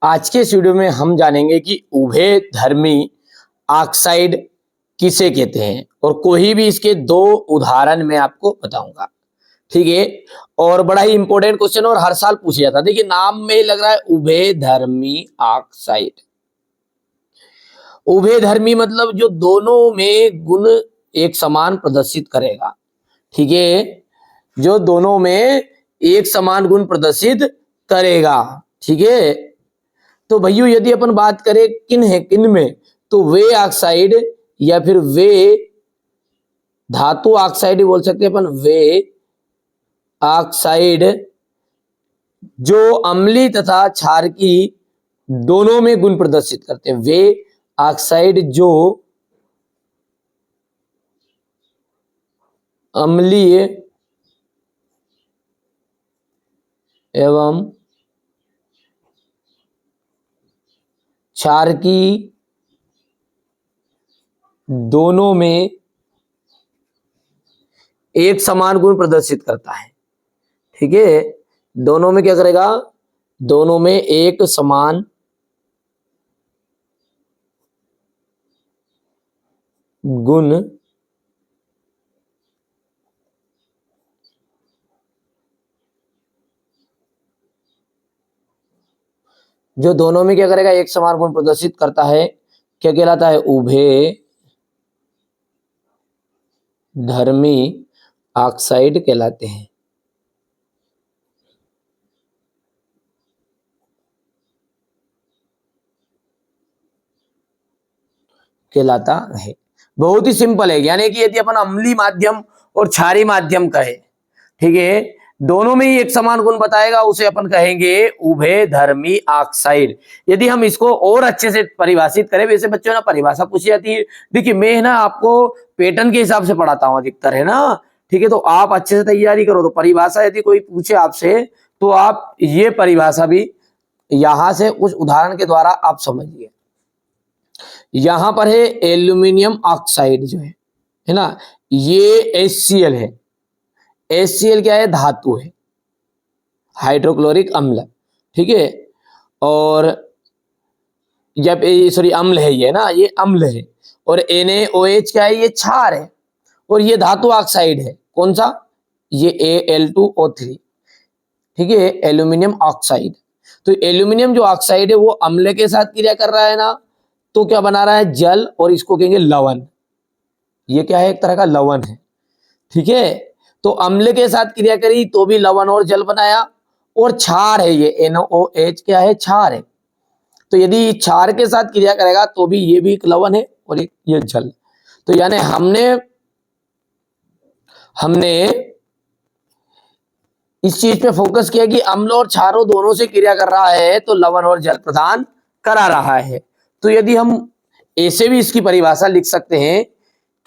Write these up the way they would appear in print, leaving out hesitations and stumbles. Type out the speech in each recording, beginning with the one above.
आज के इस वीडियो में हम जानेंगे कि उभयधर्मी ऑक्साइड किसे कहते हैं और कोई भी इसके दो उदाहरण मैं आपको बताऊंगा। ठीक है। और बड़ा ही इंपॉर्टेंट क्वेश्चन और हर साल पूछा जाता है। देखिए नाम में ही लग रहा है उभयधर्मी ऑक्साइड। उभयधर्मी मतलब जो दोनों में गुण एक समान प्रदर्शित करेगा। ठीक है। जो दोनों में एक समान गुण प्रदर्शित करेगा। ठीक है। तो भैया यदि अपन बात करें किन में, तो वे ऑक्साइड या फिर वे धातु ऑक्साइड बोल सकते हैं अपन। वे ऑक्साइड जो अम्लीय तथा क्षारकी दोनों में गुण प्रदर्शित करते हैं। वे ऑक्साइड जो अम्लीय एवं क्षारकी दोनों में एक समान गुण प्रदर्शित करता है। ठीक है। दोनों में क्या करेगा? दोनों में एक समान गुण जो दोनों में क्या करेगा? एक समान गुण प्रदर्शित करता है। क्या कहलाता है? उभय धर्मी ऑक्साइड कहलाते हैं। कहलाता है। बहुत ही सिंपल है। यानी कि यदि अपन अम्लीय माध्यम और क्षारीय माध्यम कहे, ठीक है, दोनों में ही एक समान गुण बताएगा, उसे अपन कहेंगे उभयधर्मी ऑक्साइड। यदि हम इसको और अच्छे से परिभाषित करें, वैसे बच्चों ना परिभाषा पूछी जाती है। देखिए मैं ना आपको पैटर्न के हिसाब से पढ़ाता हूं अधिकतर, है ना। ठीक है। तो आप अच्छे से तैयारी करो। तो परिभाषा यदि कोई पूछे आपसे तो आप ये परिभाषा भी यहां से उस उदाहरण के द्वारा आप समझिए। यहां पर है एल्यूमिनियम ऑक्साइड जो है ना, ये HCl है। HCl क्या है? धातु है, हाइड्रोक्लोरिक अम्ल। ठीक है। और जब सॉरी अम्ल है ये ना, ये अम्ल है। और NaOH क्या है? ये क्षार है। और ये धातु ऑक्साइड है। कौन सा? ये Al2O3। ठीक है। Aluminium oxide. तो एल्यूमिनियम जो ऑक्साइड है वो अम्ल के साथ क्रिया कर रहा है ना, तो क्या बना रहा है? जल। और इसको कहेंगे लवण। ये क्या है? एक तरह का लवण है। ठीक है। तो अम्ल के साथ क्रिया करी तो भी लवण और जल बनाया। और क्षार है ये NaOH क्या है? क्षार है। तो यदि क्षार के साथ क्रिया करेगा तो भी ये भी एक लवण है और एक ये जल। तो यानी हमने हमने इस चीज पे फोकस किया कि अम्ल और क्षारों दोनों से क्रिया कर रहा है तो लवण और जल प्रदान करा रहा है। तो यदि हम ऐसे भी इसकी परिभाषा लिख सकते हैं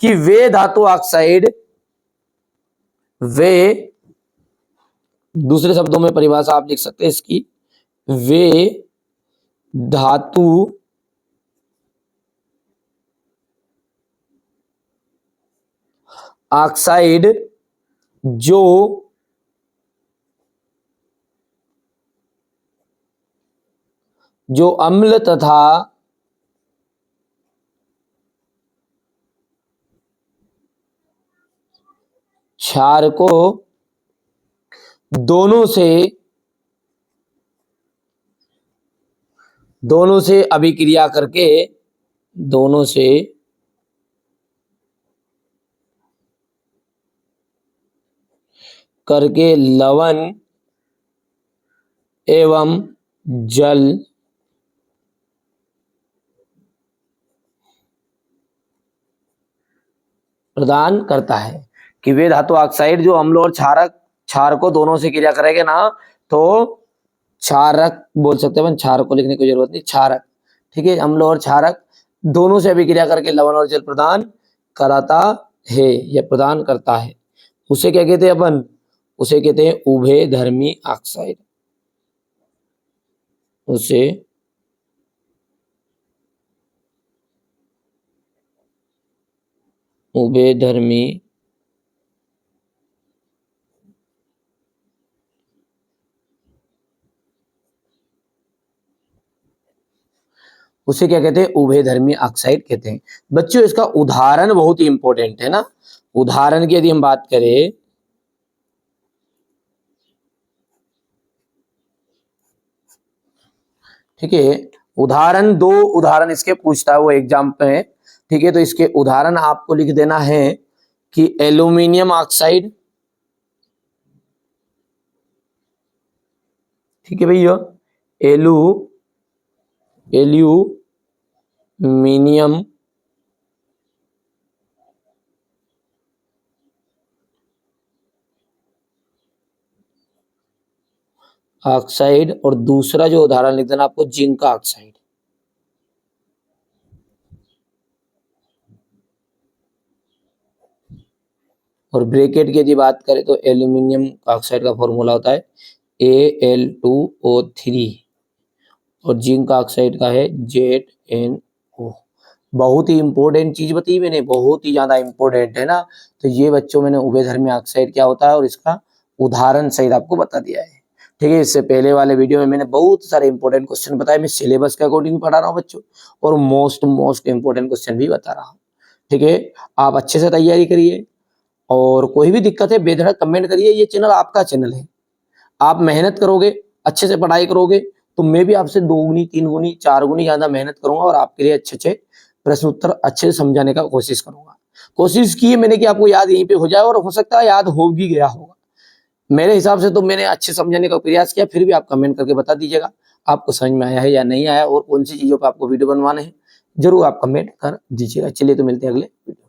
कि वे धातु ऑक्साइड, वे दूसरे शब्दों में परिभाषा आप लिख सकते हैं इसकी, वे धातु ऑक्साइड जो अम्ल तथा क्षार को दोनों से अभिक्रिया करके लवण एवं जल प्रदान करता है। कि वे धातु ऑक्साइड जो अम्ल और क्षार को दोनों से क्रिया करेंगे ना, तो क्षारक बोल सकते हैं। क्षार को लिखने की जरूरत नहीं, क्षारक। ठीक है। अम्ल और क्षारक दोनों से अभिक्रिया करके लवण और जल प्रदान कराता है या प्रदान करता है। उसे क्या कहते हैं अपन? उसे कहते हैं उभयधर्मी ऑक्साइड। उसे उभयधर्मी उसे क्या कहते हैं, उभयधर्मी ऑक्साइड कहते हैं। बच्चों इसका उदाहरण बहुत ही इंपॉर्टेंट है ना। उदाहरण की यदि हम बात करें, ठीक है, उदाहरण 2 उदाहरण इसके पूछता है, वो एग्जाम्पल है। ठीक है, तो इसके उदाहरण आपको लिख देना है कि एल्यूमिनियम ऑक्साइड, ठीक है भैया, एल्यूमिनियम ऑक्साइड, और दूसरा जो उदाहरण लिख देना आपको जिंक ऑक्साइड। और ब्रैकेट की यदि बात करें तो एल्यूमिनियम ऑक्साइड का फॉर्मूला होता है Al2O3 और जिंक ऑक्साइड का है ZnO। बहुत ही इंपॉर्टेंट चीज बताई मैंने, बहुत ही ज्यादा इंपॉर्टेंट है ना। तो ये बच्चों मैंने उभयधर्मी ऑक्साइड क्या होता है और इसका उदाहरण सहित आपको बता दिया है। ठीक है, इससे पहले वाले वीडियो में मैंने बहुत सारे इंपॉर्टेंट क्वेश्चन बताए, मैं सिलेबस के अकॉर्डिंग पढ़ा रहा हूँ बच्चों, और मोस्ट इंपॉर्टेंट क्वेश्चन भी बता रहा हूँ। ठीक है, आप अच्छे से तैयारी करिए, और कोई भी दिक्कत है बेधड़क कमेंट करिए। ये चैनल आपका चैनल है, आप मेहनत करोगे, अच्छे से पढ़ाई करोगे, तो मैं भी आपसे 2 गुनी 3 गुनी 4 गुनी ज्यादा मेहनत करूंगा और आपके लिए अच्छे अच्छे प्रश्न उत्तर अच्छे से समझाने का कोशिश करूंगा। कोशिश की है मैंने कि आपको याद यहीं पे हो जाए, और हो सकता है याद हो भी गया होगा। मेरे हिसाब से तो मैंने अच्छे समझाने का प्रयास किया, फिर भी आप कमेंट करके बता दीजिएगा आपको समझ में आया है या नहीं आया, और कौन सी चीजों पर आपको वीडियो बनवाने हैं, जरूर आप कमेंट कर दीजिएगा। चलिए, तो मिलते हैं अगले वीडियो।